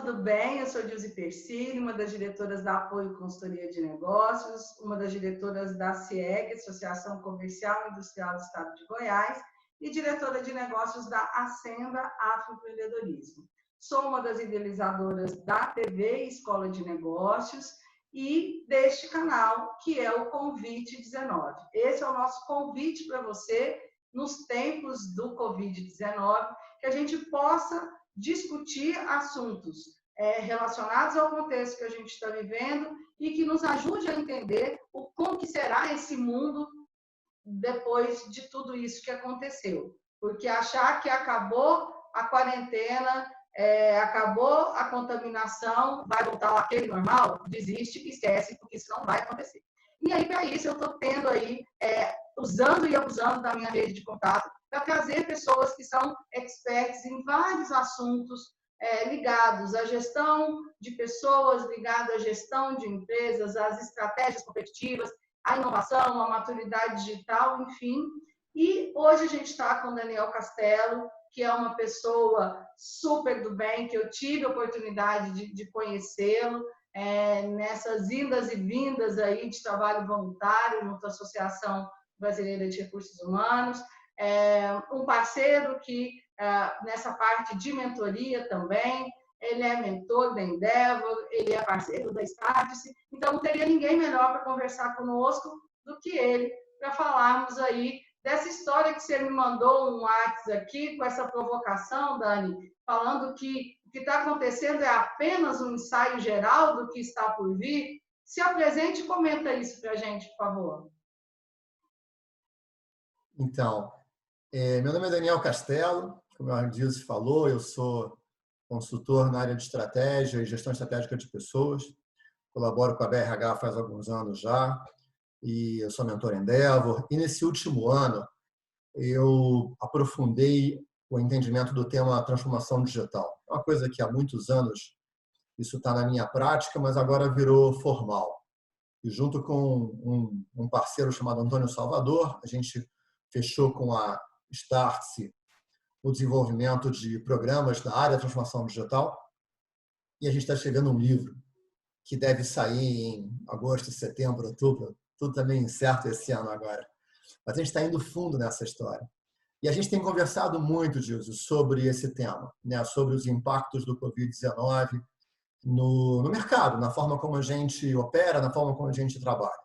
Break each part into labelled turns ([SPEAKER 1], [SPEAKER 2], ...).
[SPEAKER 1] tudo bem? Eu sou Dilze Persini, uma das diretoras da Apoio Consultoria de Negócios, uma das diretoras da CIEG, Associação Comercial e Industrial do Estado de Goiás, e diretora de negócios da Ascenda Afroempreendedorismo. Sou uma das idealizadoras da TV Escola de Negócios e deste canal, que é o Convite 19. Esse é o nosso convite para você, nos tempos do Covid-19, que a gente possa discutir assuntos relacionados ao contexto que a gente está vivendo e que nos ajude a entender como que será esse mundo depois de tudo isso que aconteceu. Porque achar que acabou a quarentena, acabou a contaminação, vai voltar àquele normal, desiste e esquece, porque isso não vai acontecer. E aí, para isso, eu estou tendo aí, usando e abusando da minha rede de contato, para trazer pessoas que são experts em vários assuntos ligados à gestão de pessoas, ligados à gestão de empresas, às estratégias competitivas, à inovação, à maturidade digital, enfim. E hoje a gente está com o Daniel Castelo, que é uma pessoa super do bem, que eu tive a oportunidade de conhecê-lo, nessas indas e vindas aí de trabalho voluntário junto à Associação Brasileira de Recursos Humanos, um parceiro que, nessa parte de mentoria também, ele é mentor da Endeavor, ele é parceiro da Startse, então não teria ninguém melhor para conversar conosco do que ele, para falarmos aí dessa história que você me mandou um WhatsApp aqui, com essa provocação, Dani, falando que o que está acontecendo é apenas um ensaio geral do que está por vir. Se apresente e comenta isso para a gente, por favor.
[SPEAKER 2] Então, meu nome é Daniel Castelo, como a Dilze falou, eu sou consultor na área de estratégia e gestão estratégica de pessoas, colaboro com a BRH faz alguns anos já, e eu sou mentor Endeavor, e nesse último ano eu aprofundei o entendimento do tema transformação digital. É uma coisa que há muitos anos isso está na minha prática, mas agora virou formal. E junto com um parceiro chamado Antônio Salvador, a gente fechou com a Startse o desenvolvimento de programas da área de transformação digital, e a gente está escrevendo um livro que deve sair em agosto, setembro, outubro, tudo também incerto esse ano agora. Mas a gente está indo fundo nessa história. E a gente tem conversado muito, Dilze, sobre esse tema, né? Sobre os impactos do Covid-19 no mercado, na forma como a gente opera, na forma como a gente trabalha.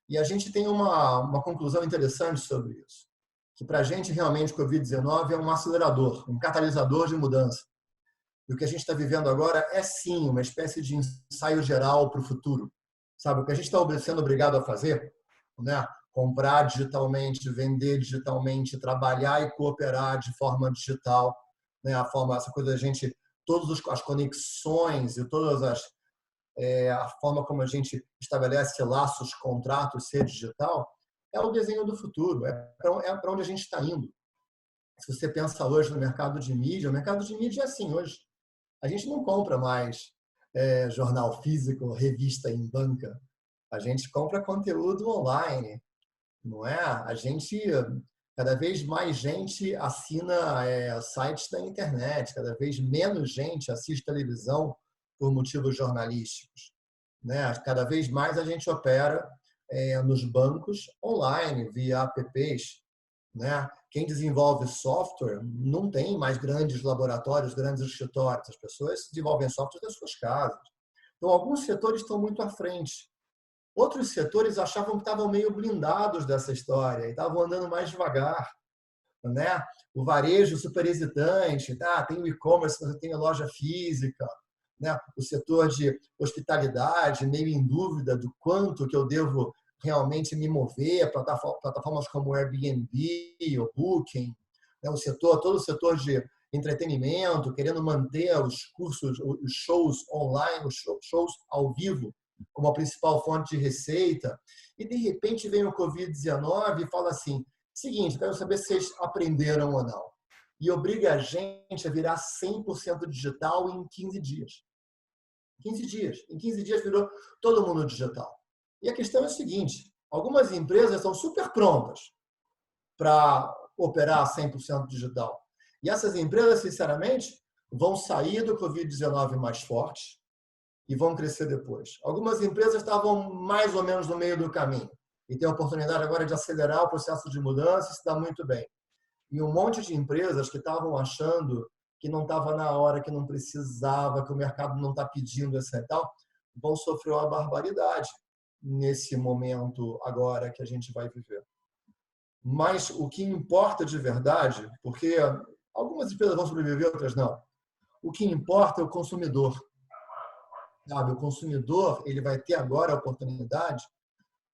[SPEAKER 2] E a gente tem uma conclusão interessante sobre isso, que para a gente realmente o Covid-19 é um acelerador, um catalisador de mudança. E o que a gente está vivendo agora é sim uma espécie de ensaio geral para o futuro. Sabe, o que a gente está sendo obrigado a fazer, né? Comprar digitalmente, vender digitalmente, trabalhar e cooperar de forma digital, né? Essa coisa da gente, todas as conexões e todas a forma como a gente estabelece laços, contratos, ser digital, é o desenho do futuro, é para onde a gente está indo. Se você pensa hoje no mercado de mídia, o mercado de mídia é assim hoje. A gente não compra mais jornal físico, revista em banca. A gente compra conteúdo online, não é? Cada vez mais gente assina sites da internet, cada vez menos gente assiste televisão por motivos jornalísticos, né? Cada vez mais a gente opera nos bancos online, via apps, né? Quem desenvolve software não tem mais grandes laboratórios, grandes escritórios. As pessoas desenvolvem software das suas casas. Então, alguns setores estão muito à frente. Outros setores achavam que estavam meio blindados dessa história e estavam andando mais devagar, né? O varejo super hesitante, tá? Tem o e-commerce, mas eu tenho loja física, né? O setor de hospitalidade meio em dúvida do quanto que eu devo realmente me mover, plataformas como Airbnb, o Booking, né? Todo o setor de entretenimento, querendo manter os cursos, os shows online, os shows ao vivo, como a principal fonte de receita. E, de repente, vem o Covid-19 e fala assim, seguinte, quero saber se vocês aprenderam ou não. E obriga a gente a virar 100% digital em 15 dias. 15 dias. Em 15 dias virou todo mundo digital. E a questão é a seguinte, algumas empresas estão super prontas para operar 100% digital. E essas empresas, sinceramente, vão sair do Covid-19 mais fortes e vão crescer depois. Algumas empresas estavam mais ou menos no meio do caminho e têm a oportunidade agora de acelerar o processo de mudança e se dá muito bem. E um monte de empresas que estavam achando que não estava na hora, que não precisava, que o mercado não está pedindo essa e tal, vão sofrer uma barbaridade nesse momento agora que a gente vai viver. Mas o que importa de verdade, porque algumas empresas vão sobreviver, outras não. O que importa é o consumidor. Sabe? O consumidor, ele vai ter agora a oportunidade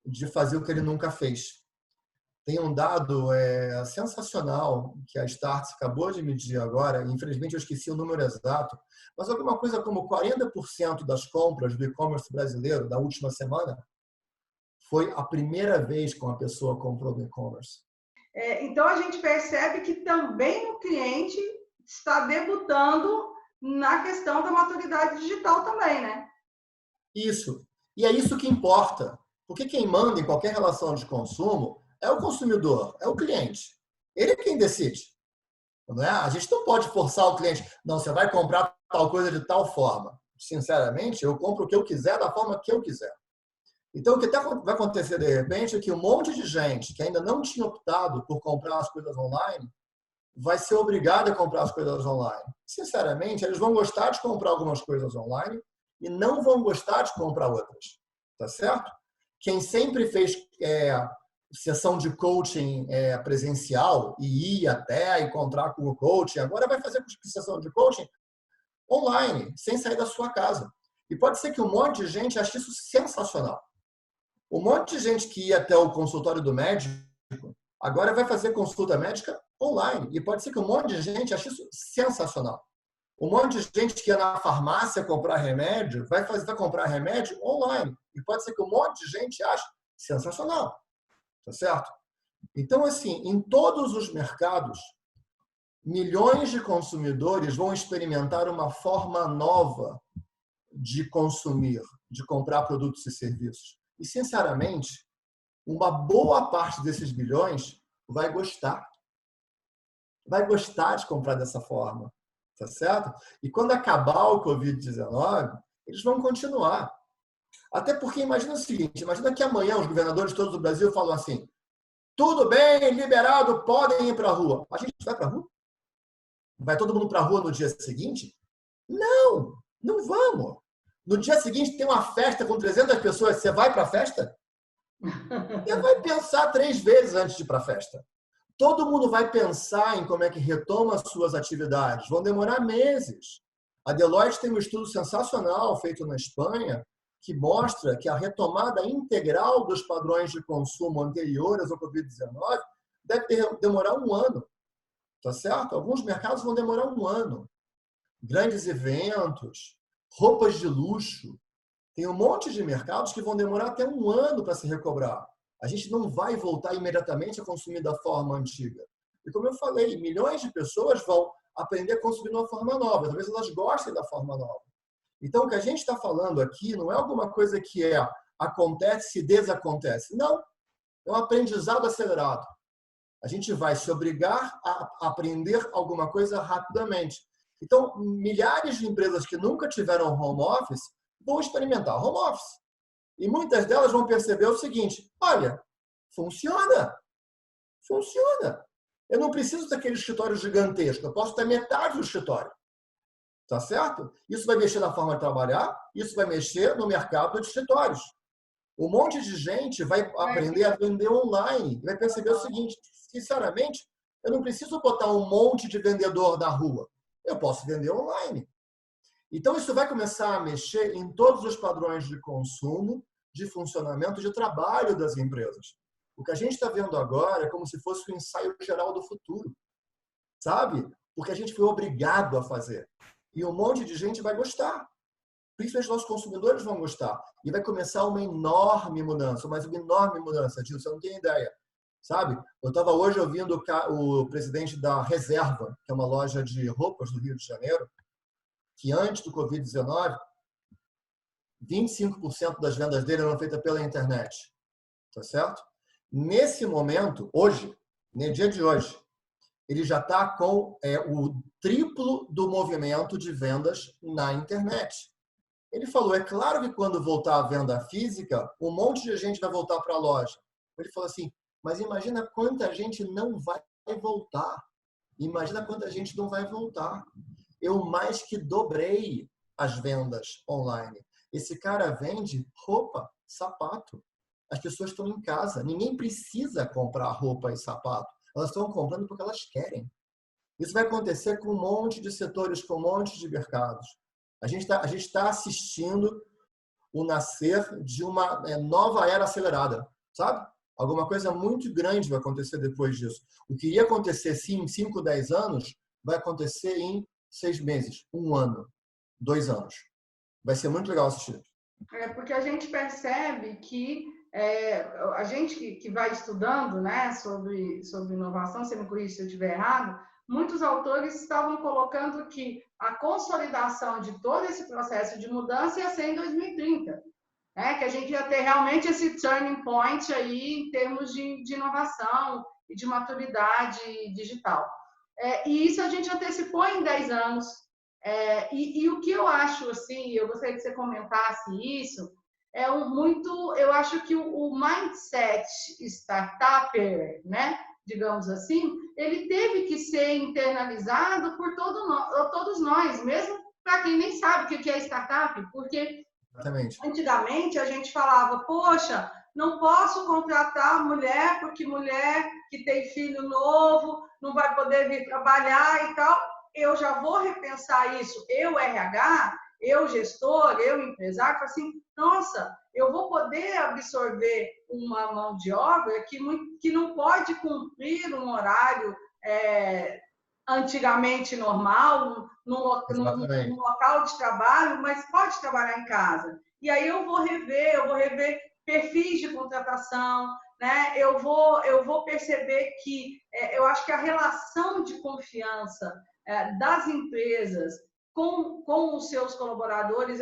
[SPEAKER 2] de fazer o que ele nunca fez. Tem um dado sensacional que a Startse acabou de medir agora, infelizmente eu esqueci o número exato, mas alguma coisa como 40% das compras do e-commerce brasileiro da última semana foi a primeira vez que uma pessoa comprou no e-commerce.
[SPEAKER 1] Então, a gente percebe que também o cliente está debutando na questão da maturidade digital também, né?
[SPEAKER 2] Isso. E é isso que importa. Porque quem manda em qualquer relação de consumo é o consumidor, é o cliente. Ele é quem decide. Não é? A gente não pode forçar o cliente. Não, você vai comprar tal coisa de tal forma. Sinceramente, eu compro o que eu quiser da forma que eu quiser. Então, o que vai acontecer de repente é que um monte de gente que ainda não tinha optado por comprar as coisas online vai ser obrigado a comprar as coisas online. Sinceramente, eles vão gostar de comprar algumas coisas online e não vão gostar de comprar outras. Tá certo? Quem sempre fez sessão de coaching presencial e ia até encontrar com o coaching, agora vai fazer sessão de coaching online, sem sair da sua casa. E pode ser que um monte de gente ache isso sensacional. Um monte de gente que ia até o consultório do médico, agora vai fazer consulta médica online. E pode ser que um monte de gente ache isso sensacional. Um monte de gente que ia na farmácia comprar remédio, vai comprar remédio online. E pode ser que um monte de gente ache sensacional. Tá certo? Então, assim, em todos os mercados, milhões de consumidores vão experimentar uma forma nova de consumir, de comprar produtos e serviços. E, sinceramente, uma boa parte desses bilhões vai gostar. Vai gostar de comprar dessa forma. Tá certo? E quando acabar o Covid-19, eles vão continuar. Até porque, imagina o seguinte, imagina que amanhã os governadores todos do Brasil falam assim, tudo bem, liberado, podem ir para a rua. A gente vai para a rua? Vai todo mundo para a rua no dia seguinte? Não, não vamos. No dia seguinte tem uma festa com 300 pessoas, você vai para a festa? Você vai pensar 3 vezes antes de ir para a festa. Todo mundo vai pensar em como é que retoma as suas atividades. Vão demorar meses. A Deloitte tem um estudo sensacional feito na Espanha que mostra que a retomada integral dos padrões de consumo anteriores ao Covid-19 deve demorar 1 ano. Tá certo? Alguns mercados vão demorar 1 ano. Grandes eventos, roupas de luxo. Tem um monte de mercados que vão demorar até 1 ano para se recobrar. A gente não vai voltar imediatamente a consumir da forma antiga. E como eu falei, milhões de pessoas vão aprender a consumir de uma forma nova. Talvez elas gostem da forma nova. Então, o que a gente está falando aqui não é alguma coisa que acontece e desacontece. Não. É um aprendizado acelerado. A gente vai se obrigar a aprender alguma coisa rapidamente. Então, milhares de empresas que nunca tiveram home office vão experimentar home office. E muitas delas vão perceber o seguinte, olha, funciona. Funciona. Eu não preciso daquele escritório gigantesco, eu posso ter metade do escritório. Tá certo? Isso vai mexer na forma de trabalhar, isso vai mexer no mercado de escritórios. Um monte de gente vai aprender a vender online e vai perceber o seguinte, sinceramente, eu não preciso botar um monte de vendedor na rua. Eu posso vender online. Então, isso vai começar a mexer em todos os padrões de consumo, de funcionamento, de trabalho das empresas. O que a gente está vendo agora é como se fosse um ensaio geral do futuro. Sabe? Porque a gente foi obrigado a fazer. E um monte de gente vai gostar. Principalmente os consumidores vão gostar. E vai começar uma enorme mudança, mas uma enorme mudança, Gil, você não tem ideia. Sabe? Eu estava hoje ouvindo o presidente da Reserva, que é uma loja de roupas do Rio de Janeiro, que antes do Covid-19, 25% das vendas dele eram feitas pela internet. Tá certo? Nesse momento, hoje, no dia de hoje, ele já está com o triplo do movimento de vendas na internet. Ele falou, é claro que quando voltar a venda física, um monte de gente vai voltar para a loja. Ele falou assim, mas imagina quanta gente não vai voltar. Imagina quanta gente não vai voltar. Eu mais que dobrei as vendas online. Esse cara vende roupa, sapato. As pessoas estão em casa. Ninguém precisa comprar roupa e sapato. Elas estão comprando porque elas querem. Isso vai acontecer com um monte de setores, com um monte de mercados. A gente tá assistindo o nascer de uma nova era acelerada, sabe? Alguma coisa muito grande vai acontecer depois disso. O que iria acontecer sim, em 5, 10 anos, vai acontecer em 6 meses, 1 ano, 2 anos. Vai ser muito legal assistir.
[SPEAKER 1] Porque a gente percebe que a gente que vai estudando, né, sobre inovação, você me corrige se eu estiver errado, muitos autores estavam colocando que a consolidação de todo esse processo de mudança ia ser em 2030, né, que a gente ia ter realmente esse turning point aí em termos de inovação e de maturidade digital. E isso a gente antecipou em 10 anos. E o que eu acho, assim, eu gostaria que você comentasse isso, eu acho que o mindset startupper, né, digamos assim, ele teve que ser internalizado por todos nós, mesmo para quem nem sabe o que é startup, porque
[SPEAKER 2] Exatamente.
[SPEAKER 1] antigamente a gente falava, poxa, não posso contratar mulher porque mulher que tem filho novo não vai poder vir trabalhar e tal. Eu já vou repensar isso. Eu, RH, eu, gestor, eu, empresário, assim, nossa, eu vou poder absorver uma mão de obra que não pode cumprir um horário antigamente normal, num local de trabalho, mas pode trabalhar em casa. E aí eu vou rever perfis de contratação, né? Eu vou perceber que eu acho que a relação de confiança das empresas com os seus colaboradores,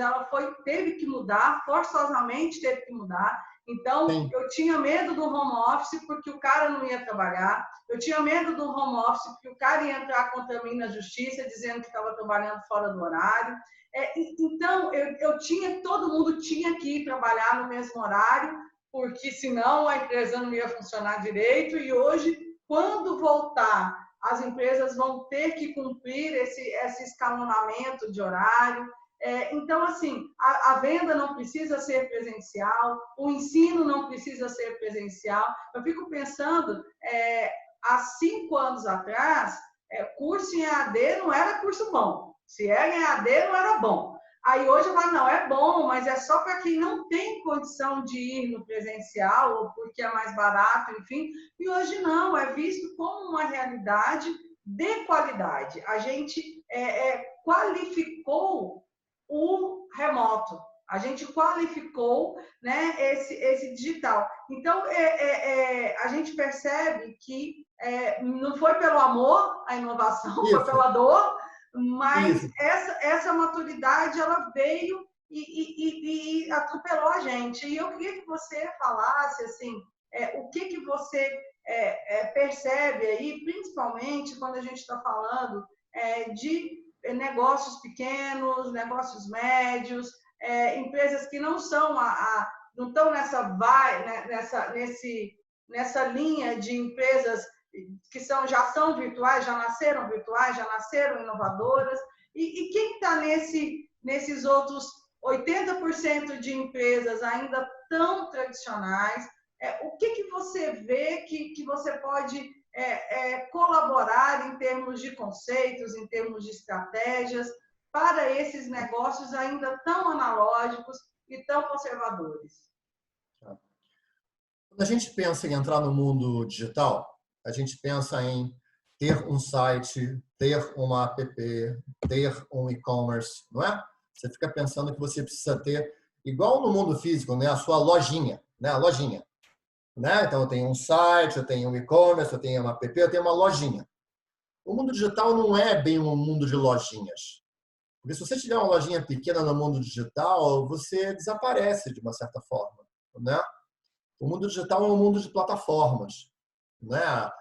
[SPEAKER 1] teve que mudar, forçosamente teve que mudar. Então, sim, eu tinha medo do home office porque o cara não ia trabalhar, eu tinha medo do home office porque o cara ia entrar contra mim na justiça dizendo que estava trabalhando fora do horário. Então, todo mundo tinha que ir trabalhar no mesmo horário, porque senão a empresa não ia funcionar direito. E hoje, quando voltar, as empresas vão ter que cumprir esse escalonamento de horário. Então, assim, a venda não precisa ser presencial, o ensino não precisa ser presencial. Eu fico pensando, há 5 anos atrás, curso em EAD não era curso bom. Se era em EAD, não era bom. Aí hoje eu falo, não, é bom, mas é só para quem não tem condição de ir no presencial, ou porque é mais barato, enfim. E hoje não, é visto como uma realidade de qualidade. A gente qualificou o remoto, a gente qualificou, né, esse digital. Então, a gente percebe que não foi pelo amor a inovação, foi pela dor, mas essa maturidade ela veio e atropelou a gente. E eu queria que você falasse assim, o que você percebe aí, principalmente quando a gente está falando de negócios pequenos, negócios médios, empresas que não são não estão nessa linha de empresas que já são virtuais, já nasceram inovadoras. E quem está nesses outros 80% de empresas ainda tão tradicionais, o que você vê que você pode colaborar em termos de conceitos, em termos de estratégias, para esses negócios ainda tão analógicos e tão conservadores?
[SPEAKER 2] Quando a gente pensa em entrar no mundo digital, a gente pensa em ter um site, ter uma app, ter um e-commerce, não é? Você fica pensando que você precisa ter, igual no mundo físico, né, a sua lojinha, né, a lojinha. Né? Então, eu tenho um site, eu tenho um e-commerce, eu tenho uma app, eu tenho uma lojinha. O mundo digital não é bem um mundo de lojinhas. Porque se você tiver uma lojinha pequena no mundo digital, você desaparece de uma certa forma. Né? O mundo digital é um mundo de plataformas. né?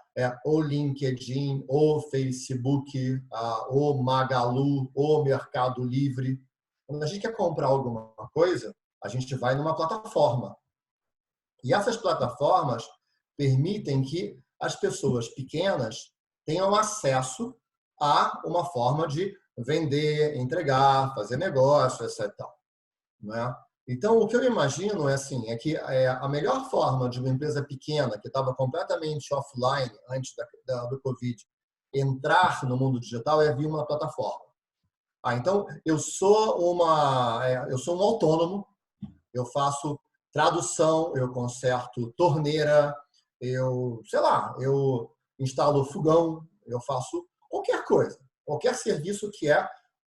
[SPEAKER 2] O LinkedIn, o Facebook, o Magalu, o Mercado Livre. Quando a gente quer comprar alguma coisa, a gente vai numa plataforma. E essas plataformas permitem que as pessoas pequenas tenham acesso a uma forma de vender, entregar, fazer negócio, etc. Né? Então, o que eu imagino é que a melhor forma de uma empresa pequena, que estava completamente offline antes do Covid, entrar no mundo digital é via uma plataforma. Então, eu sou um autônomo, eu faço tradução, eu conserto torneira, eu instalo fogão, eu faço qualquer coisa, qualquer serviço que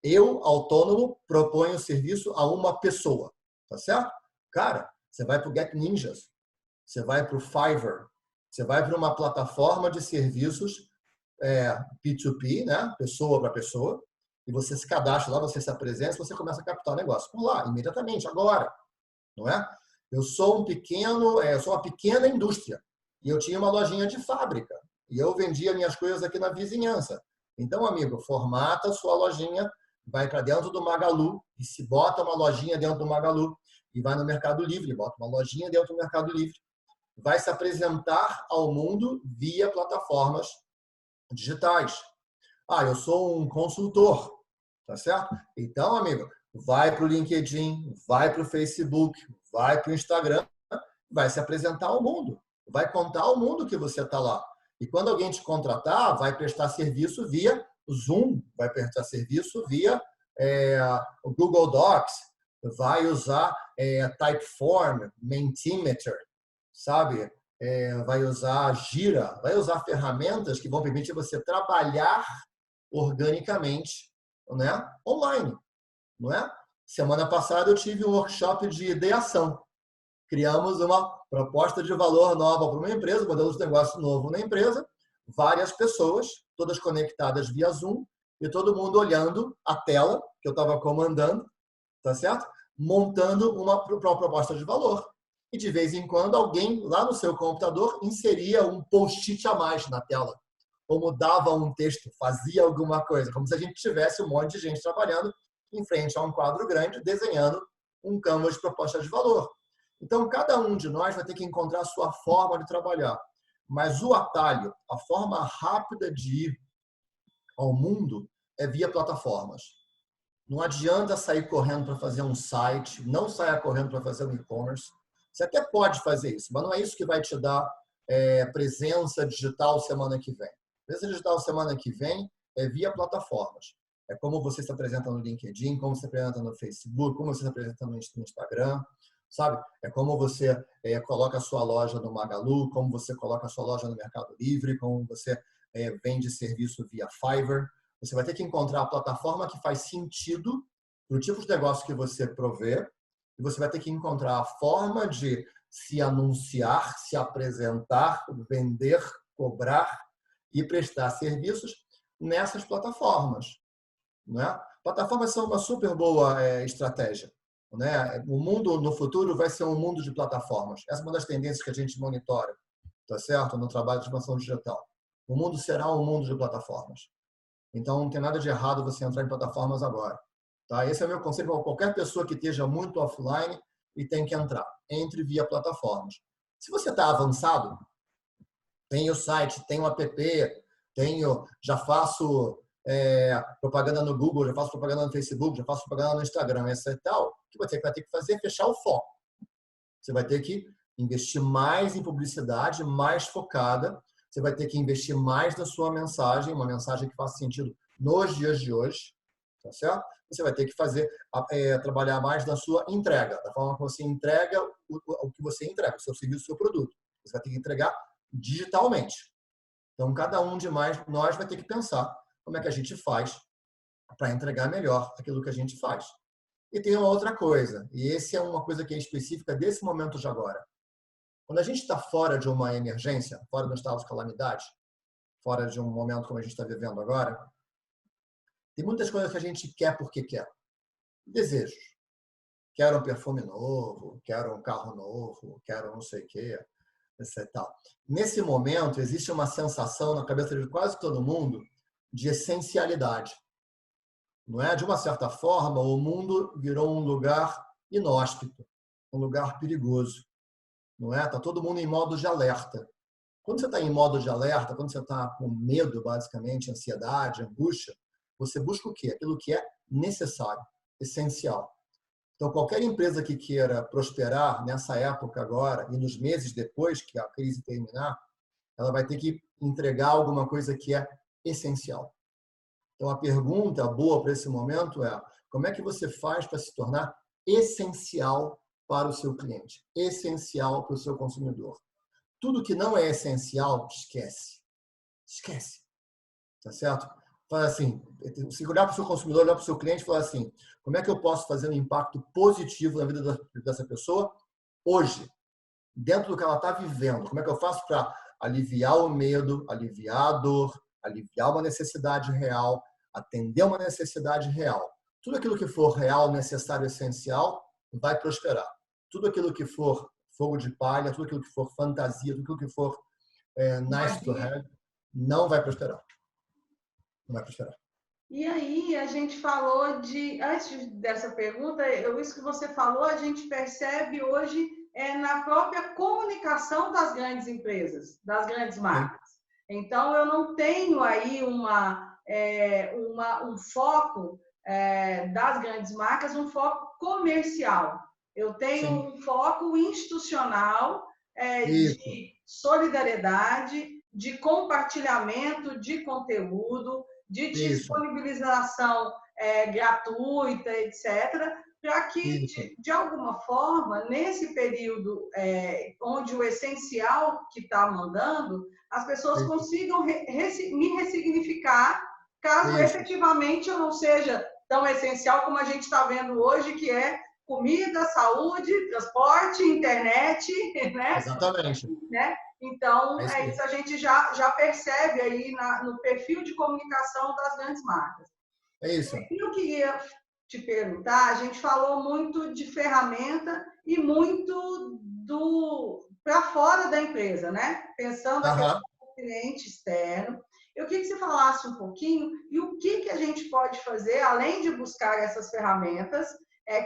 [SPEAKER 2] eu, autônomo, proponho o serviço a uma pessoa, tá certo? Cara, você vai para o Get Ninjas, você vai para o Fiverr, você vai para uma plataforma de serviços P2P, né? Pessoa para pessoa, e você se cadastra lá, você se apresenta e você começa a captar o negócio por lá, imediatamente, agora, não é? Eu sou uma pequena indústria e eu tinha uma lojinha de fábrica e eu vendia minhas coisas aqui na vizinhança. Então, amigo, formata a sua lojinha, vai para dentro do Magalu e se bota uma lojinha dentro do Magalu e vai no Mercado Livre, bota uma lojinha dentro do Mercado Livre, vai se apresentar ao mundo via plataformas digitais. Eu sou um consultor, tá certo? Então, amigo, vai para o LinkedIn, vai para o Facebook, vai para o Instagram, vai se apresentar ao mundo, vai contar ao mundo que você está lá. E quando alguém te contratar, vai prestar serviço via Zoom, vai prestar serviço via o Google Docs, vai usar Typeform, Mentimeter, sabe? Vai usar Gira, vai usar ferramentas que vão permitir você trabalhar organicamente, né? Online, não é? Semana passada eu tive um workshop de ideação. Criamos uma proposta de valor nova para uma empresa, um modelo de negócio novo na empresa, várias pessoas, todas conectadas via Zoom, e todo mundo olhando a tela que eu estava comandando, tá certo? Montando uma proposta de valor. E de vez em quando alguém lá no seu computador inseria um post-it a mais na tela, ou mudava um texto, fazia alguma coisa, como se a gente tivesse um monte de gente trabalhando em frente a um quadro grande, desenhando um canvas de proposta de valor. Então, cada um de nós vai ter que encontrar a sua forma de trabalhar. Mas o atalho, a forma rápida de ir ao mundo é via plataformas. Não adianta sair correndo para fazer um site, não saia correndo para fazer um e-commerce. Você até pode fazer isso, mas não é isso que vai te dar presença digital semana que vem. Presença digital semana que vem é via plataformas. É como você se apresenta no LinkedIn, como você se apresenta no Facebook, como você se apresenta no Instagram, sabe? É como você coloca a sua loja no Magalu, como você coloca a sua loja no Mercado Livre, como você vende serviço via Fiverr. Você vai ter que encontrar a plataforma que faz sentido para o tipo de negócio que você provê e você vai ter que encontrar a forma de se anunciar, se apresentar, vender, cobrar e prestar serviços nessas plataformas, né? Plataformas são uma super boa estratégia, né? O mundo no futuro vai ser um mundo de plataformas. Essa é uma das tendências que a gente monitora, tá certo? No trabalho de transformação digital. O mundo será um mundo de plataformas. Então, não tem nada de errado você entrar em plataformas agora. Tá? Esse é o meu conselho para qualquer pessoa que esteja muito offline e tem que entrar. Entre via plataformas. Se você está avançado, tem o site, tem o app, já faço propaganda no Google, já faço propaganda no Facebook, já faço propaganda no Instagram, etc. e tal, o que você vai ter que fazer é fechar o foco. Você vai ter que investir mais em publicidade, mais focada. Você vai ter que investir mais na sua mensagem, uma mensagem que faça sentido nos dias de hoje, tá certo? Você vai ter que trabalhar mais na sua entrega, da forma que você entrega o que você entrega, o seu serviço, o seu produto. Você vai ter que entregar digitalmente. Então, cada um de nós vai ter que pensar como é que a gente faz para entregar melhor aquilo que a gente faz. E tem uma outra coisa, e essa é uma coisa que é específica desse momento de agora. Quando a gente está fora de uma emergência, fora de um estado de calamidade, fora de um momento como a gente está vivendo agora, tem muitas coisas que a gente quer porque quer. Desejos. Quero um perfume novo, quero um carro novo, quero não sei o quê. Tal. Nesse momento, existe uma sensação na cabeça de quase todo mundo de essencialidade. Não é? De uma certa forma, o mundo virou um lugar inóspito, um lugar perigoso. Não é? Está todo mundo em modo de alerta. Quando você está em modo de alerta, quando você está com medo, basicamente, ansiedade, angústia, você busca o quê? Aquilo que é necessário, essencial. Então, qualquer empresa que queira prosperar nessa época agora e nos meses depois que a crise terminar, ela vai ter que entregar alguma coisa que é essencial. Então, a pergunta boa para esse momento é: como é que você faz para se tornar essencial para o seu cliente, essencial para o seu consumidor? Tudo que não é essencial, esquece. Esquece. Tá certo? Fala assim, se olhar para o seu consumidor, olhar para o seu cliente e falar assim: como é que eu posso fazer um impacto positivo na vida dessa pessoa hoje, dentro do que ela está vivendo? Como é que eu faço para aliviar o medo, aliviar a dor, aliviar uma necessidade real, atender uma necessidade real? Tudo aquilo que for real, necessário, essencial, vai prosperar. Tudo aquilo que for fogo de palha, tudo aquilo que for fantasia, tudo aquilo que for nice to have, não vai prosperar. Não vai prosperar.
[SPEAKER 1] E aí, a gente falou de, antes dessa pergunta, isso que você falou, a gente percebe hoje na própria comunicação das grandes empresas, das grandes marcas. Então, eu não tenho aí um foco das grandes marcas, um foco comercial. Eu tenho um foco institucional de solidariedade, de compartilhamento de conteúdo, de disponibilização gratuita, etc., para que, de alguma forma, nesse período onde o essencial que está mandando, as pessoas consigam me ressignificar, caso efetivamente eu não seja tão essencial como a gente está vendo hoje, que é comida, saúde, transporte, internet, né?
[SPEAKER 2] Exatamente.
[SPEAKER 1] Né? Então, isso a gente já percebe aí no perfil de comunicação das grandes marcas.
[SPEAKER 2] É isso.
[SPEAKER 1] E eu queria te perguntar, a gente falou muito de ferramenta e muito para fora da empresa, né? Pensando no cliente externo. Eu queria que você falasse um pouquinho e o que a gente pode fazer, além de buscar essas ferramentas,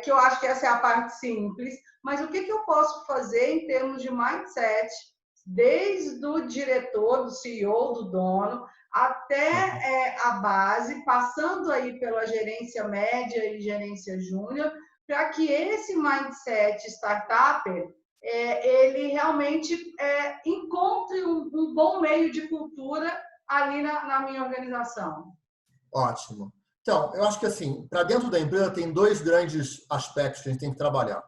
[SPEAKER 1] que eu acho que essa é a parte simples, mas o que eu posso fazer em termos de mindset, desde o diretor, do CEO, do dono, até a base, passando aí pela gerência média e gerência júnior, para que esse mindset startuper ele realmente encontre um bom meio de cultura ali na minha organização.
[SPEAKER 2] Ótimo. Então, eu acho que assim, para dentro da empresa tem dois grandes aspectos que a gente tem que trabalhar.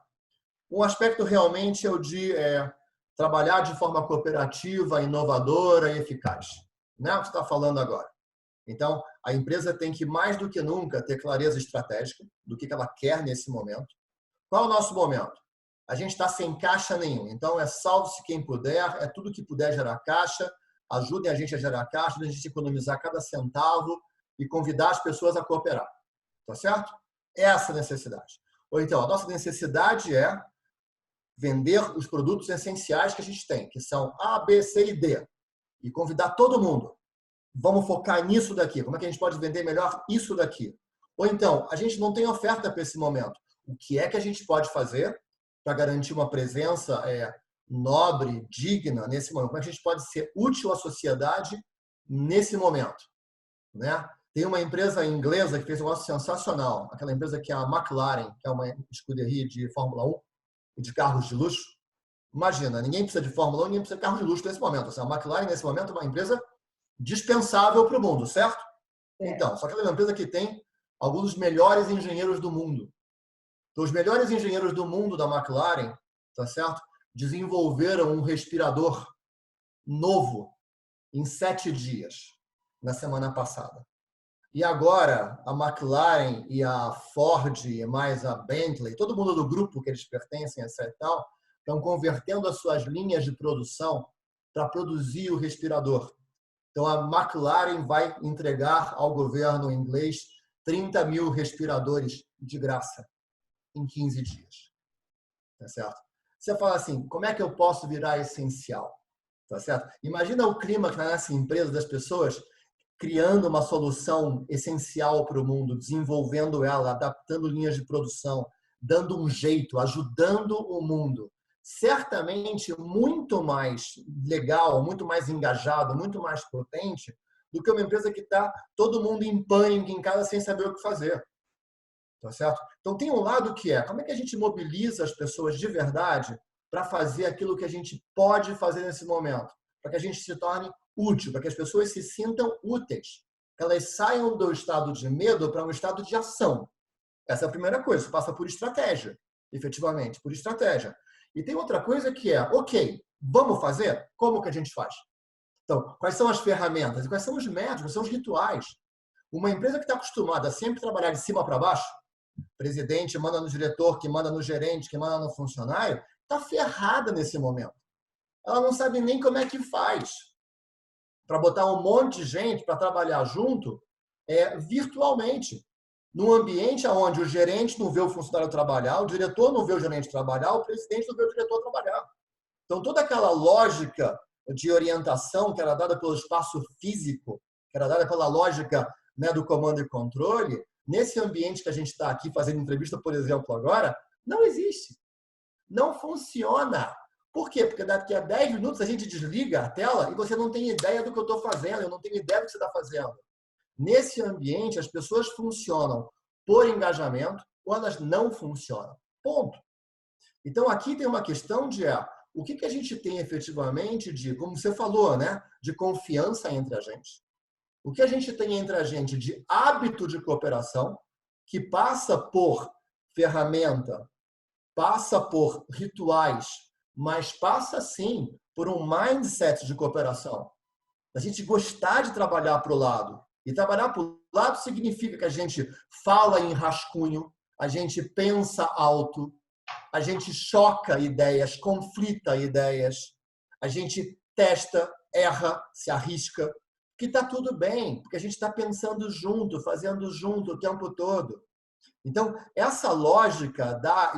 [SPEAKER 2] Um aspecto realmente é o de trabalhar de forma cooperativa, inovadora e eficaz. Né? O que você está falando agora. Então, a empresa tem que, mais do que nunca, ter clareza estratégica do que ela quer nesse momento. Qual é o nosso momento? A gente está sem caixa nenhum. Então, salve-se quem puder, tudo que puder gerar caixa, ajudem a gente a gerar caixa, a gente economizar cada centavo e convidar as pessoas a cooperar. Tá certo? Essa é a necessidade. Ou então, a nossa necessidade é vender os produtos essenciais que a gente tem, que são A, B, C e D. E convidar todo mundo. Vamos focar nisso daqui. Como é que a gente pode vender melhor isso daqui? Ou então, a gente não tem oferta para esse momento. O que é que a gente pode fazer para garantir uma presença nobre, digna nesse momento? Como é que a gente pode ser útil à sociedade nesse momento? Né? Tem uma empresa inglesa que fez um negócio sensacional. Aquela empresa que é a McLaren, que é uma escuderia de Fórmula 1 e de carros de luxo. Imagina, ninguém precisa de Fórmula 1, ninguém precisa de carro de luxo nesse momento. Assim, a McLaren, nesse momento, é uma empresa dispensável para o mundo, certo? Então, só que ela é uma empresa que tem alguns dos melhores engenheiros do mundo. Então, os melhores engenheiros do mundo da McLaren, tá certo? Desenvolveram um respirador novo em 7 dias, na semana passada. E agora, a McLaren e a Ford, e mais a Bentley, todo mundo do grupo que eles pertencem, etc. e tal, estão convertendo as suas linhas de produção para produzir o respirador. Então, a McLaren vai entregar ao governo inglês 30 mil respiradores de graça em 15 dias. Tá certo? você fala assim, como é que eu posso virar essencial? Tá certo? Imagina o clima que está nessa empresa das pessoas criando uma solução essencial para o mundo, desenvolvendo ela, adaptando linhas de produção, dando um jeito, ajudando o mundo. Certamente muito mais legal, muito mais engajado, muito mais potente do que uma empresa que está todo mundo em pânico em casa sem saber o que fazer. Tá certo? Então tem um lado que é, como é que a gente mobiliza as pessoas de verdade para fazer aquilo que a gente pode fazer nesse momento, para que a gente se torne útil, para que as pessoas se sintam úteis, que elas saiam do estado de medo para um estado de ação. Essa é a primeira coisa, isso passa por estratégia, efetivamente, por estratégia. E tem outra coisa que é, ok, vamos fazer? Como que a gente faz? Então, quais são as ferramentas? E quais são os métodos? Quais são os rituais? Uma empresa que está acostumada a sempre trabalhar de cima para baixo, presidente manda no diretor, que manda no gerente, que manda no funcionário, está ferrada nesse momento. Ela não sabe nem como é que faz para botar um monte de gente para trabalhar junto virtualmente, num ambiente onde o gerente não vê o funcionário trabalhar, o diretor não vê o gerente trabalhar, o presidente não vê o diretor trabalhar. Então, toda aquela lógica de orientação que era dada pelo espaço físico, que era dada pela lógica, né, do comando e controle, nesse ambiente que a gente está aqui fazendo entrevista, por exemplo, agora, não existe. Não funciona. Por quê? Porque daqui a 10 minutos a gente desliga a tela e você não tem ideia do que eu estou fazendo, eu não tenho ideia do que você está fazendo. Nesse ambiente, as pessoas funcionam por engajamento ou elas não funcionam. Ponto. Então, aqui tem uma questão de o que a gente tem efetivamente de, como você falou, né, de confiança entre a gente. O que a gente tem entre a gente de hábito de cooperação, que passa por ferramenta, passa por rituais, mas passa, sim, por um mindset de cooperação. A gente gostar de trabalhar para o lado. E trabalhar para o lado significa que a gente fala em rascunho, a gente pensa alto, a gente choca ideias, conflita ideias, a gente testa, erra, se arrisca, que está tudo bem, porque a gente está pensando junto, fazendo junto o tempo todo. Então, essa lógica da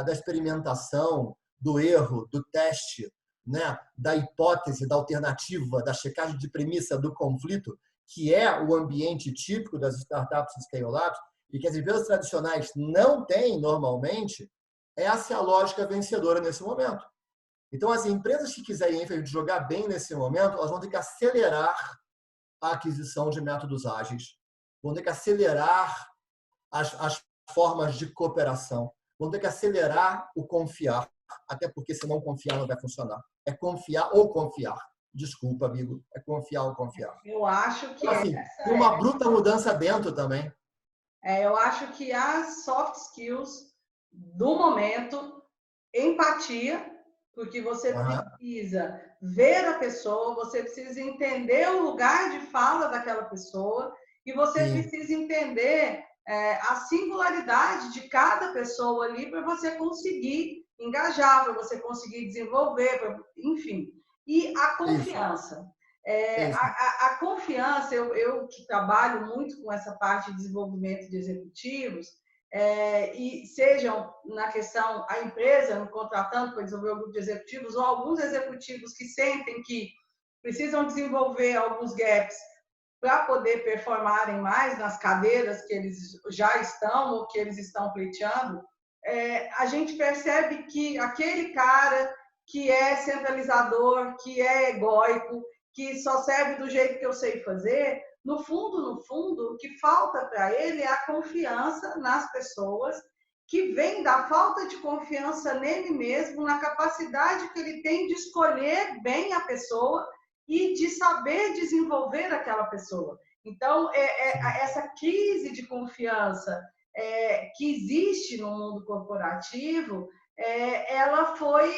[SPEAKER 2] experimentação, do erro, do teste, né, da hipótese, da alternativa, da checagem de premissa, do conflito, que é o ambiente típico das startups e scale-ups, e que as empresas tradicionais não têm normalmente, essa é a lógica vencedora nesse momento. Então, as empresas que quiserem jogar bem nesse momento, elas vão ter que acelerar a aquisição de métodos ágeis, vão ter que acelerar as formas de cooperação, vão ter que acelerar o confiar, até porque se não confiar não vai funcionar. É confiar ou confiar. Desculpa, amigo, é confiar ou confiar.
[SPEAKER 1] Eu acho que
[SPEAKER 2] então, assim, tem uma bruta mudança dentro também.
[SPEAKER 1] Eu acho que as soft skills do momento, empatia, porque você precisa ver a pessoa, você precisa entender o lugar de fala daquela pessoa e você precisa entender a singularidade de cada pessoa ali para você conseguir engajar, para você conseguir desenvolver, enfim. E a confiança. A confiança, eu que trabalho muito com essa parte de desenvolvimento de executivos, e sejam na questão a empresa me contratando para desenvolver o grupo de executivos, ou alguns executivos que sentem que precisam desenvolver alguns gaps para poder performarem mais nas cadeiras que eles já estão ou que eles estão pleiteando, a gente percebe que aquele cara que é centralizador, que é egóico, que só serve do jeito que eu sei fazer, no fundo, o que falta para ele é a confiança nas pessoas, que vem da falta de confiança nele mesmo, na capacidade que ele tem de escolher bem a pessoa e de saber desenvolver aquela pessoa. Então, essa crise de confiança que existe no mundo corporativo, ela foi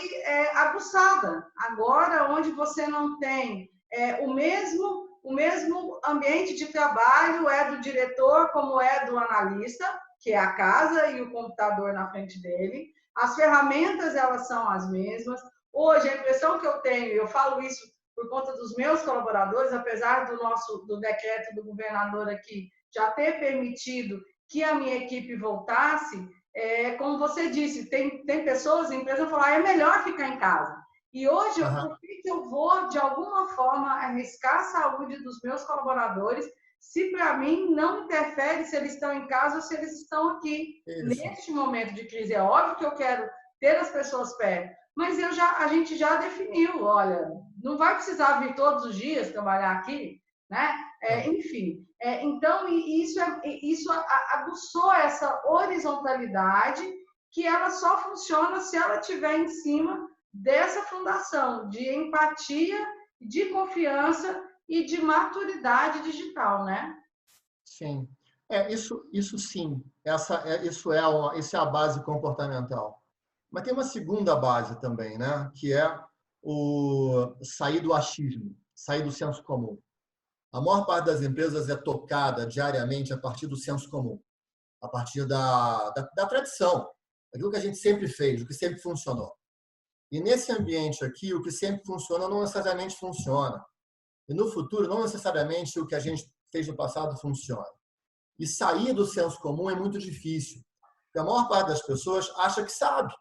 [SPEAKER 1] aguçada. Agora, onde você não tem o mesmo ambiente de trabalho é do diretor como é do analista, que é a casa e o computador na frente dele. As ferramentas, elas são as mesmas. Hoje, a impressão que eu tenho, eu falo isso por conta dos meus colaboradores, apesar do decreto do governador aqui já ter permitido que a minha equipe voltasse, como você disse, tem pessoas, empresas que falam, é melhor ficar em casa. E hoje,
[SPEAKER 2] Aham.
[SPEAKER 1] por que eu vou, de alguma forma, arriscar a saúde dos meus colaboradores se para mim não interfere se eles estão em casa ou se eles estão aqui?
[SPEAKER 2] Isso.
[SPEAKER 1] Neste momento de crise, é óbvio que eu quero ter as pessoas perto, mas a gente já definiu, olha, não vai precisar vir todos os dias trabalhar aqui, né?
[SPEAKER 2] É.
[SPEAKER 1] Enfim, então isso aguçou essa horizontalidade que ela só funciona se ela estiver em cima dessa fundação de empatia, de confiança e de maturidade digital, né?
[SPEAKER 2] Sim. Isso sim. Isso é a base comportamental. Mas tem uma segunda base também, né? Que é o sair do achismo, sair do senso comum. A maior parte das empresas é tocada diariamente a partir do senso comum, a partir da tradição, aquilo que a gente sempre fez, o que sempre funcionou. E nesse ambiente aqui, o que sempre funciona não necessariamente funciona. E no futuro, não necessariamente o que a gente fez no passado funciona. E sair do senso comum é muito difícil. Porque a maior parte das pessoas acha que sabe.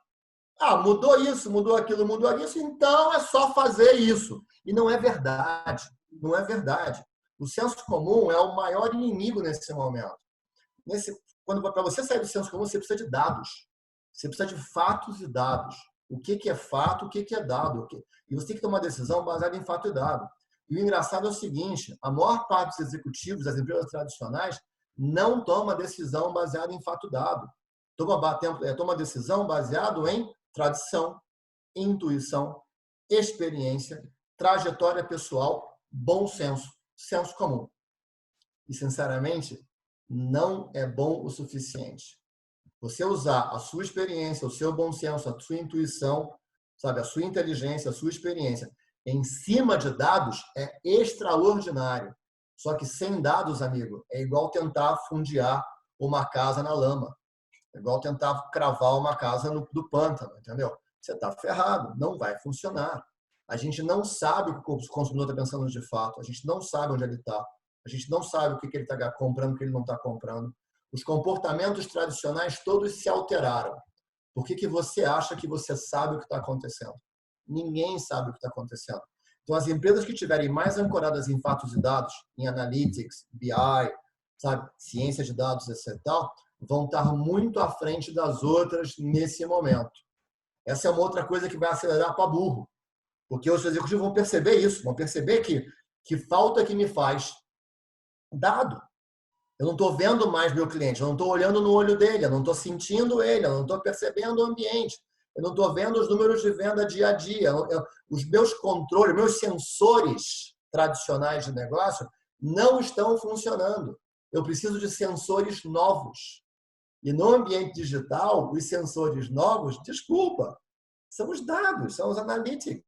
[SPEAKER 2] Ah, mudou isso, mudou aquilo, mudou isso, então é só fazer isso. E não é verdade. Não é verdade. O senso comum é o maior inimigo nesse momento. Para você sair do senso comum, você precisa de dados. Você precisa de fatos e dados. O que é fato, o que é dado. E você tem que tomar uma decisão baseada em fato e dado. E o engraçado é o seguinte, a maior parte dos executivos das empresas tradicionais não toma decisão baseada em fato e dado. Toma decisão baseada em tradição, intuição, experiência, trajetória pessoal, bom senso, senso comum. E, sinceramente, não é bom o suficiente. Você usar a sua experiência, o seu bom senso, a sua intuição, sabe, a sua inteligência, a sua experiência, em cima de dados é extraordinário. Só que sem dados, amigo, é igual tentar fundear uma casa na lama. É igual tentar cravar uma casa do pântano, entendeu? Você está ferrado, não vai funcionar. A gente não sabe o que o consumidor está pensando de fato, a gente não sabe onde ele está, a gente não sabe o que ele está comprando, o que ele não está comprando. Os comportamentos tradicionais todos se alteraram. Por que você acha que você sabe o que está acontecendo? Ninguém sabe o que está acontecendo. Então, as empresas que estiverem mais ancoradas em fatos e dados, em analytics, BI, sabe, ciência de dados, etc., vão estar muito à frente das outras nesse momento. Essa é uma outra coisa que vai acelerar para burro, porque os executivos vão perceber isso, vão perceber que falta que me faz dado. Eu não estou vendo mais meu cliente, eu não estou olhando no olho dele, eu não estou sentindo ele, eu não estou percebendo o ambiente, eu não estou vendo os números de venda dia a dia. Os meus controles, meus sensores tradicionais de negócio não estão funcionando. Eu preciso de sensores novos. E no ambiente digital, os sensores novos, desculpa, são os dados, são os analytics.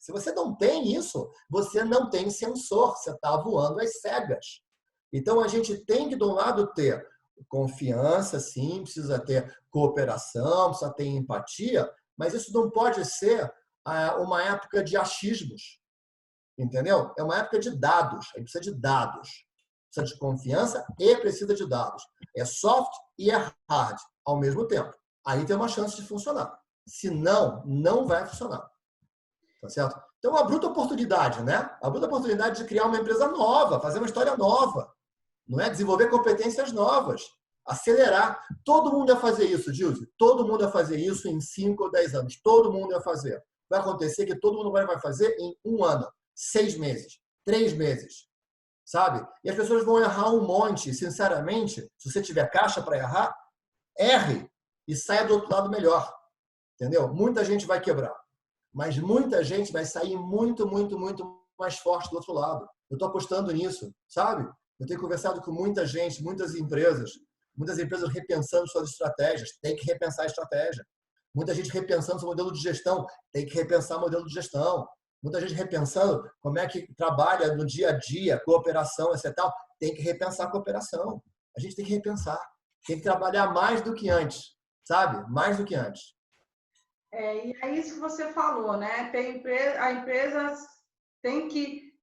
[SPEAKER 2] Se você não tem isso, você não tem sensor, você está voando às cegas. Então, a gente tem que, de um lado, ter confiança, sim, precisa ter cooperação, precisa ter empatia, mas isso não pode ser uma época de achismos, entendeu? É uma época de dados, a gente precisa de dados. Precisa de confiança e precisa de dados. É soft e é hard ao mesmo tempo. Aí tem uma chance de funcionar. Se não, não vai funcionar. Tá certo? Então, uma bruta oportunidade, né? A bruta oportunidade de criar uma empresa nova, fazer uma história nova. Não é? Desenvolver competências novas. Acelerar. Todo mundo ia fazer isso, Gilson. Todo mundo ia fazer isso em 5 ou 10 anos. Todo mundo ia fazer. Vai acontecer que todo mundo vai fazer em 1 ano, 6 meses, 3 meses. Sabe? E as pessoas vão errar um monte. Sinceramente, se você tiver caixa para errar, erre e saia do outro lado melhor. Entendeu? Muita gente vai quebrar. Mas muita gente vai sair muito, muito, muito mais forte do outro lado. Eu estou apostando nisso, sabe? Eu tenho conversado com muita gente, muitas empresas repensando suas estratégias. Tem que repensar a estratégia. Muita gente repensando seu modelo de gestão. Tem que repensar o modelo de gestão. Muita gente repensando como é que trabalha no dia a dia, cooperação, etc. Tem que repensar a cooperação. A gente tem que repensar. Tem que trabalhar mais do que antes, sabe? Mais do que antes.
[SPEAKER 1] E é isso que você falou, né? A empresa tem que...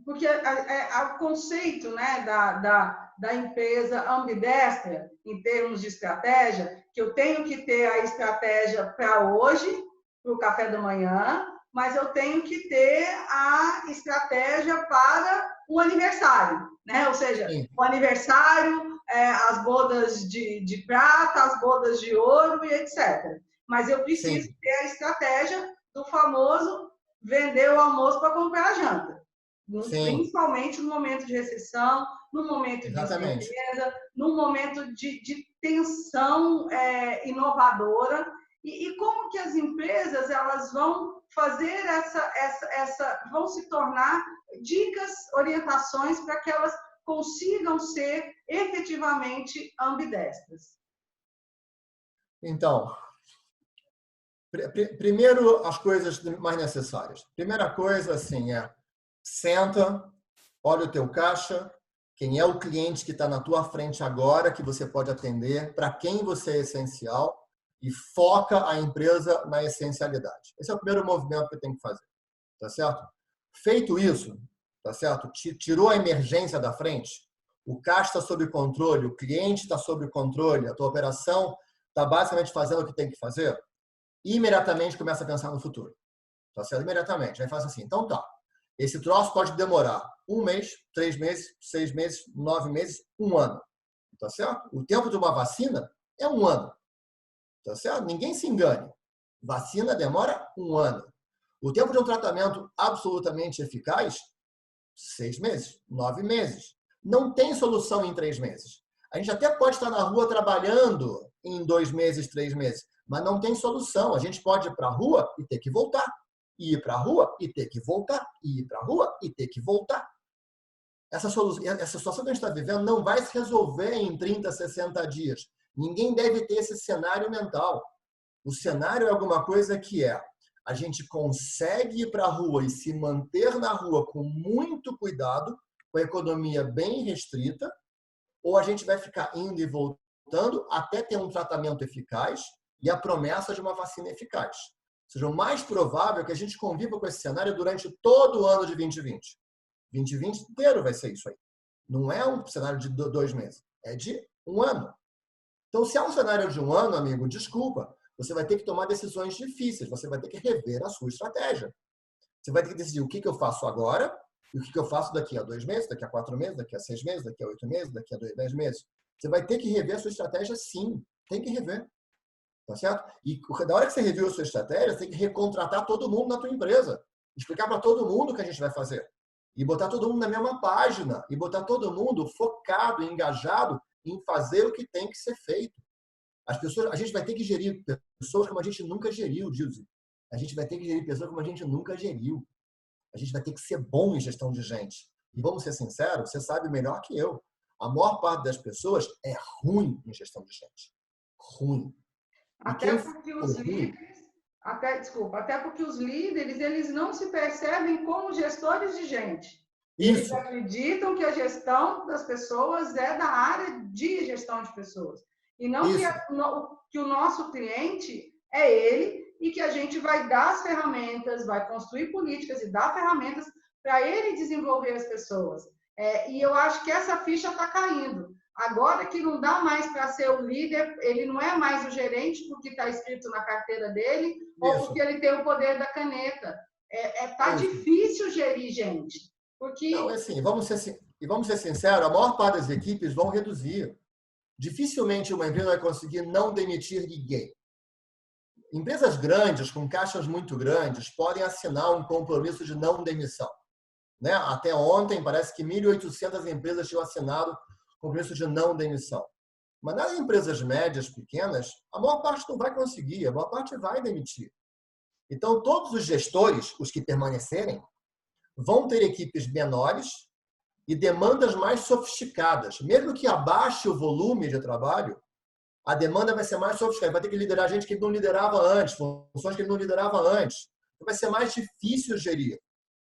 [SPEAKER 1] porque o conceito, né, da empresa ambidestra, em termos de estratégia, que eu tenho que ter a estratégia para hoje, para o café da manhã, mas eu tenho que ter a estratégia para o aniversário, né? Ou seja,
[SPEAKER 2] Sim.
[SPEAKER 1] o aniversário, as bodas de prata, as bodas de ouro e etc. Mas eu preciso
[SPEAKER 2] Sim.
[SPEAKER 1] ter a estratégia do famoso vender o almoço para comprar a janta.
[SPEAKER 2] Sim.
[SPEAKER 1] Principalmente no momento de recessão, no momento de
[SPEAKER 2] Exatamente.
[SPEAKER 1] incerteza, no momento de tensão inovadora. E como que as empresas elas vão fazer vão se tornar dicas, orientações para que elas consigam ser efetivamente ambidestras?
[SPEAKER 2] Então, primeiro, as coisas mais necessárias. Primeira coisa, assim, senta, olha o teu caixa, quem é o cliente que está na tua frente agora, que você pode atender, para quem você é essencial, e foca a empresa na essencialidade. Esse é o primeiro movimento que tem que fazer, tá certo? Feito isso, tá certo? Tirou a emergência da frente, o caixa está sob controle, o cliente está sob controle, a tua operação está basicamente fazendo o que tem que fazer, imediatamente começa a pensar no futuro. Tá certo? Imediatamente. Aí faz assim, então tá. Esse troço pode demorar 1 mês, 3 meses, 6 meses, 9 meses, 1 ano. Tá certo? O tempo de uma vacina é 1 ano. Tá certo? Ninguém se engane. Vacina demora 1 ano. O tempo de um tratamento absolutamente eficaz, 6 meses, 9 meses. Não tem solução em 3 meses. A gente até pode estar na rua trabalhando em 2 meses, 3 meses, mas não tem solução. A gente pode ir para a rua e ter que voltar. E ir para a rua e ter que voltar. E ir para a rua e ter que voltar. Essa situação que a gente está vivendo não vai se resolver em 30, 60 dias. Ninguém deve ter esse cenário mental. O cenário é alguma coisa que a gente consegue ir para a rua e se manter na rua com muito cuidado, com a economia bem restrita, ou a gente vai ficar indo e voltando até ter um tratamento eficaz e a promessa de uma vacina eficaz. Ou seja, o mais provável é que a gente conviva com esse cenário durante todo o ano de 2020. 2020 inteiro vai ser isso aí. Não é um cenário de 2 meses, é de 1 ano. Então, se é um cenário de 1 ano, amigo, desculpa, você vai ter que tomar decisões difíceis, você vai ter que rever a sua estratégia. Você vai ter que decidir o que eu faço agora e o que eu faço daqui a 2 meses, daqui a 4 meses, daqui a 6 meses, daqui a 8 meses, daqui a 10 meses. Você vai ter que rever a sua estratégia, sim. Tem que rever. Tá certo? E da hora que você reviu a sua estratégia, você tem que recontratar todo mundo na tua empresa. Explicar para todo mundo o que a gente vai fazer. E botar todo mundo na mesma página. E botar todo mundo focado, engajado em fazer o que tem que ser feito. As pessoas, a gente vai ter que gerir pessoas como a gente nunca geriu, Dilson. A gente vai ter que gerir pessoas como a gente nunca geriu. A gente vai ter que ser bom em gestão de gente. E vamos ser sinceros, você sabe melhor que eu. A maior parte das pessoas é ruim em gestão de gente. Ruim. E
[SPEAKER 1] Até
[SPEAKER 2] quem
[SPEAKER 1] porque
[SPEAKER 2] for
[SPEAKER 1] os
[SPEAKER 2] ruim,
[SPEAKER 1] líderes, até porque os líderes, eles não se percebem como gestores de gente. Eles
[SPEAKER 2] isso,
[SPEAKER 1] acreditam que a gestão das pessoas é da área de gestão de pessoas. E não que,
[SPEAKER 2] isso.
[SPEAKER 1] que o nosso cliente é ele e que a gente vai dar as ferramentas, vai construir políticas e dar ferramentas para ele desenvolver as pessoas. E eu acho que essa ficha está caindo. Agora que não dá mais para ser o líder, ele não é mais o gerente porque está escrito na carteira dele ou porque
[SPEAKER 2] Isso,
[SPEAKER 1] ele tem o poder da caneta. Tá
[SPEAKER 2] isso.
[SPEAKER 1] difícil gerir gente,
[SPEAKER 2] Não,
[SPEAKER 1] porque
[SPEAKER 2] é assim, vamos ser sinceros, a maior parte das equipes vão reduzir. Dificilmente uma empresa vai conseguir não demitir ninguém. Empresas grandes, com caixas muito grandes, podem assinar um compromisso de não demissão. Né? Até ontem, parece que 1.800 empresas tinham assinado compromisso de não demissão. Mas nas empresas médias, pequenas, a maior parte não vai conseguir, a maior parte vai demitir. Então, todos os gestores, os que permanecerem, vão ter equipes menores e demandas mais sofisticadas. Mesmo que abaixe o volume de trabalho, a demanda vai ser mais sofisticada. Vai ter que liderar gente que ele não liderava antes, funções que ele não liderava antes. Então, vai ser mais difícil gerir.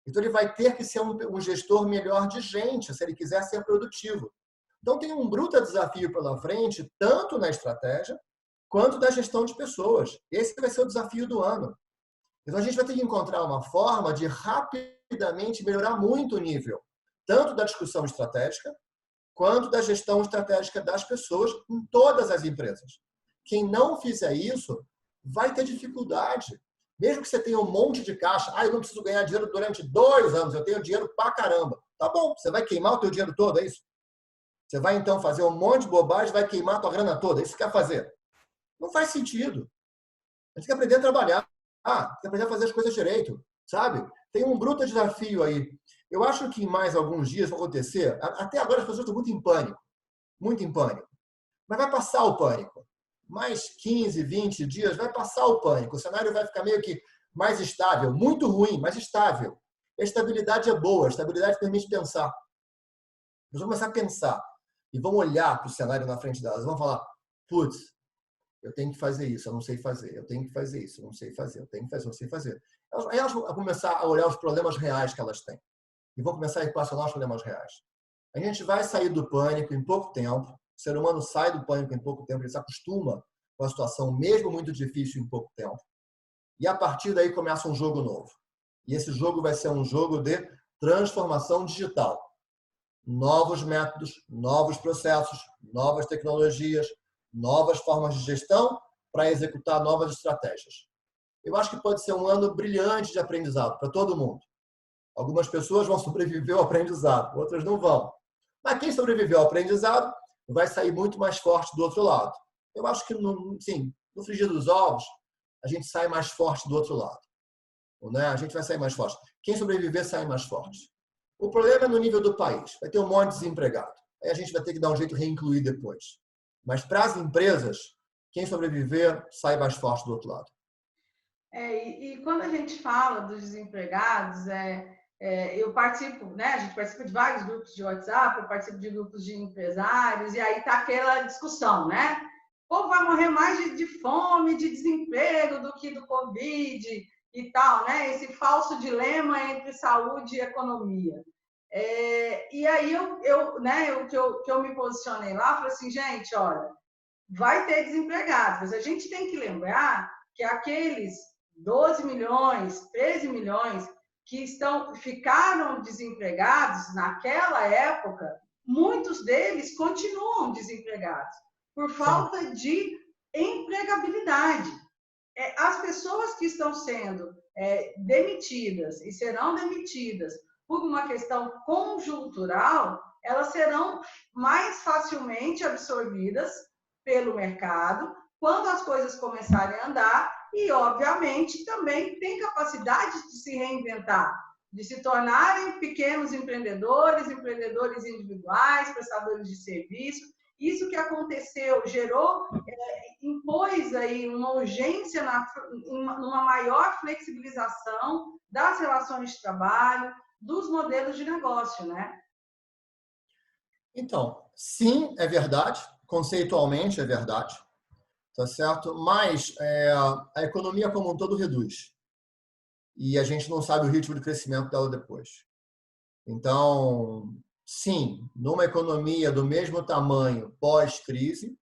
[SPEAKER 2] Então, ele vai ter que ser um gestor melhor de gente, se ele quiser ser produtivo. Então, tem um bruto desafio pela frente, tanto na estratégia, quanto na gestão de pessoas. Esse vai ser o desafio do ano. Então, a gente vai ter que encontrar uma forma de rapidamente melhorar muito o nível, tanto da discussão estratégica, quanto da gestão estratégica das pessoas em todas as empresas. quem não fizer isso vai ter dificuldade. Mesmo que você tenha um monte de caixa, eu não preciso ganhar dinheiro durante 2 anos, eu tenho dinheiro pra caramba. Tá bom, você vai queimar o teu dinheiro todo, é isso? Você vai, então, fazer um monte de bobagem, vai queimar a tua grana toda, é isso que quer fazer? Não faz sentido. A gente tem que aprender a trabalhar, tem que aprender a fazer as coisas direito, sabe? Tem um bruto desafio aí. Eu acho que em mais alguns dias vai acontecer, até agora as pessoas estão muito em pânico, muito em pânico. Mas vai passar o pânico. Mais 15, 20 dias vai passar o pânico. O cenário vai ficar meio que mais estável. Muito ruim, mas estável. A estabilidade é boa. A estabilidade permite pensar. Nós vamos começar a pensar. E vamos olhar para o cenário na frente delas. Vamos falar, putz, eu tenho que fazer isso, eu não sei fazer. Eu tenho que fazer isso, eu não sei fazer. Eu tenho que fazer, eu não sei fazer. Aí elas vão começar a olhar os problemas reais que elas têm. E vão começar a equacionar os problemas reais. A gente vai sair do pânico em pouco tempo. O ser humano sai do pânico em pouco tempo, ele se acostuma com a situação, mesmo muito difícil, em pouco tempo. E a partir daí começa um jogo novo. E esse jogo vai ser um jogo de transformação digital. Novos métodos, novos processos, novas tecnologias, novas formas de gestão para executar novas estratégias. Eu acho que pode ser um ano brilhante de aprendizado para todo mundo. Algumas pessoas vão sobreviver ao aprendizado, outras não vão. Mas quem sobreviveu ao aprendizado vai sair muito mais forte do outro lado. Eu acho que, no frigir dos ovos, a gente sai mais forte do outro lado. Né? A gente vai sair mais forte. Quem sobreviver sai mais forte. O problema é no nível do país. Vai ter um monte de desempregado. Aí a gente vai ter que dar um jeito de reincluir depois. Mas para as empresas, quem sobreviver sai mais forte do outro lado.
[SPEAKER 1] E quando a gente fala dos desempregados, eu participo, né? A gente participa de vários grupos de WhatsApp, eu participo de grupos de empresários, e aí tá aquela discussão, né? O povo vai morrer mais de fome, de desemprego do que do Covid e tal, né? Esse falso dilema entre saúde e economia. E aí que eu me posicionei lá, falei assim, gente, olha, vai ter desempregados, mas a gente tem que lembrar que aqueles 12 milhões, 13 milhões que ficaram desempregados naquela época, muitos deles continuam desempregados por falta de empregabilidade. As pessoas que estão sendo demitidas e serão demitidas por uma questão conjuntural, elas serão mais facilmente absorvidas pelo mercado quando as coisas começarem a andar e, obviamente, também tem capacidade de se reinventar, de se tornarem pequenos empreendedores, empreendedores individuais, prestadores de serviço. Isso que aconteceu impôs aí uma urgência numa maior flexibilização das relações de trabalho, dos modelos de negócio, né?
[SPEAKER 2] Então, sim, é verdade. Conceitualmente é verdade. Tá certo? Mas a economia como um todo reduz. E a gente não sabe o ritmo de crescimento dela depois. Então, sim, numa economia do mesmo tamanho pós-crise,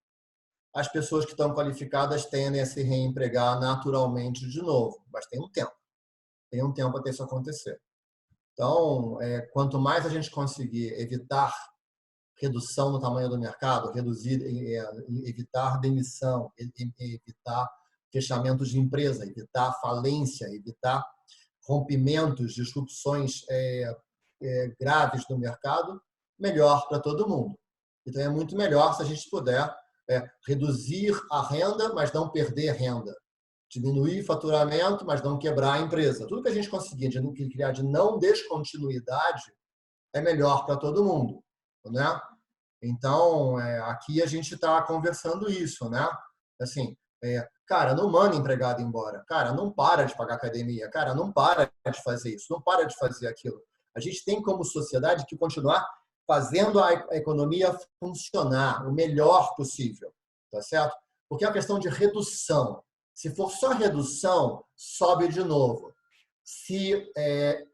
[SPEAKER 2] as pessoas que estão qualificadas tendem a se reempregar naturalmente de novo. Mas tem um tempo. Tem um tempo até isso acontecer. Então, quanto mais a gente conseguir evitar redução no tamanho do mercado, evitar demissão, evitar fechamentos de empresa, evitar falência, evitar rompimentos, disrupções graves no mercado, melhor para todo mundo. Então, é muito melhor se a gente puder reduzir a renda, mas não perder renda. Diminuir faturamento, mas não quebrar a empresa. Tudo que a gente conseguir criar de não descontinuidade é melhor para todo mundo, né? Então, aqui a gente está conversando isso, né? Assim, cara, não manda empregado embora. Cara, não para de pagar academia. Cara, não para de fazer isso. Não para de fazer aquilo. A gente tem como sociedade que continuar fazendo a economia funcionar o melhor possível, tá certo? Porque é uma questão de redução. Se for só redução, sobe de novo. Se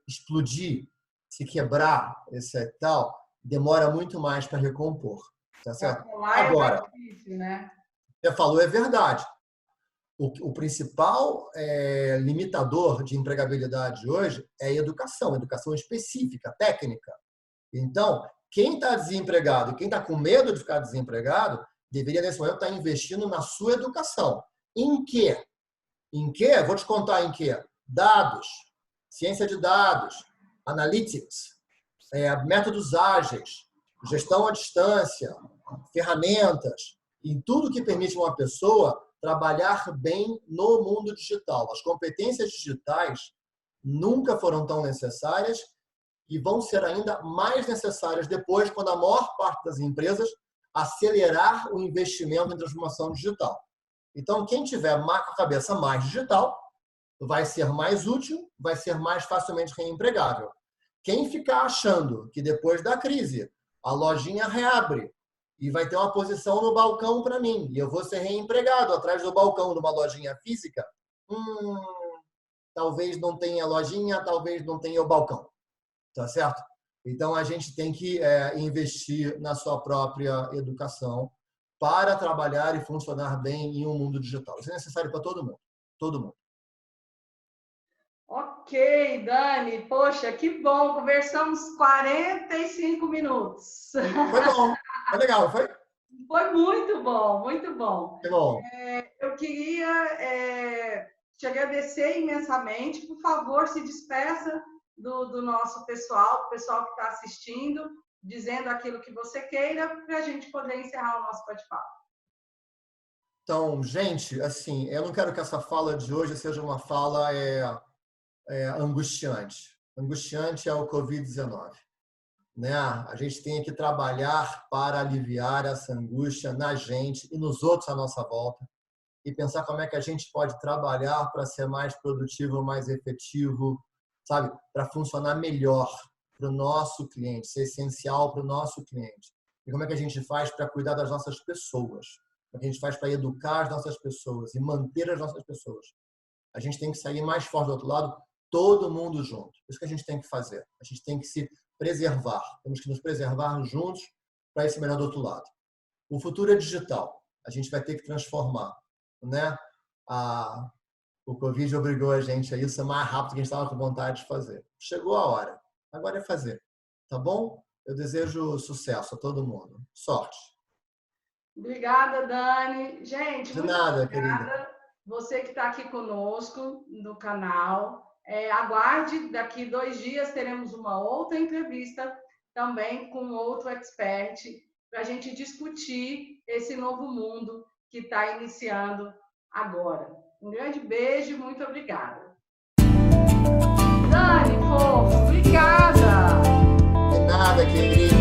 [SPEAKER 2] explodir, se quebrar, esse tal, demora muito mais para recompor. Tá certo? Agora,
[SPEAKER 1] é difícil, né?
[SPEAKER 2] Você falou, é verdade. O principal limitador de empregabilidade hoje é a educação específica, técnica. Então, quem está desempregado e quem está com medo de ficar desempregado deveria, nesse momento, estar investindo na sua educação. Em quê? Em quê? Vou te contar em quê. Dados, ciência de dados, analytics, métodos ágeis, gestão à distância, ferramentas, em tudo que permite uma pessoa trabalhar bem no mundo digital. As competências digitais nunca foram tão necessárias e vão ser ainda mais necessárias depois, quando a maior parte das empresas acelerar o investimento em transformação digital. Então, quem tiver com a cabeça mais digital vai ser mais útil, vai ser mais facilmente reempregável. Quem ficar achando que depois da crise a lojinha reabre e vai ter uma posição no balcão para mim e eu vou ser reempregado atrás do balcão numa lojinha física, talvez não tenha lojinha, talvez não tenha o balcão. Tá certo? Então, a gente tem que investir na sua própria educação para trabalhar e funcionar bem em um mundo digital. Isso é necessário para todo mundo. Todo mundo.
[SPEAKER 1] Ok, Dani. Poxa, que bom. Conversamos 45 minutos.
[SPEAKER 2] Foi bom. Foi legal, foi?
[SPEAKER 1] Foi muito bom, muito bom.
[SPEAKER 2] Que bom.
[SPEAKER 1] Eu queria te agradecer imensamente. Por favor, se despeça do nosso pessoal, o pessoal que está assistindo, dizendo aquilo que você queira, para a gente poder encerrar o nosso bate-papo.
[SPEAKER 2] Então, gente, assim, eu não quero que essa fala de hoje seja uma fala angustiante. Angustiante é o Covid-19. Né? A gente tem que trabalhar para aliviar essa angústia na gente e nos outros à nossa volta e pensar como é que a gente pode trabalhar para ser mais produtivo, mais efetivo, sabe? Para funcionar melhor para o nosso cliente, ser essencial para o nosso cliente. E como é que a gente faz para cuidar das nossas pessoas? Como é que a gente faz para educar as nossas pessoas e manter as nossas pessoas? A gente tem que sair mais forte do outro lado, todo mundo junto. Isso que a gente tem que fazer. A gente tem que se preservar. Temos que nos preservar juntos para esse melhor do outro lado. O futuro é digital. A gente vai ter que transformar, né? O Covid obrigou a gente a isso mais rápido que a gente estava com vontade de fazer. Chegou a hora. Agora é fazer. Tá bom? Eu desejo sucesso a todo mundo. Sorte.
[SPEAKER 1] Obrigada, Dani. Gente,
[SPEAKER 2] de nada,
[SPEAKER 1] obrigada.
[SPEAKER 2] Querida.
[SPEAKER 1] Você que está aqui conosco no canal. Aguarde, daqui 2 dias teremos uma outra entrevista também com outro expert para a gente discutir esse novo mundo que está iniciando agora. Um grande beijo e muito obrigada. Dani, fofo, obrigada!
[SPEAKER 2] De nada, querida.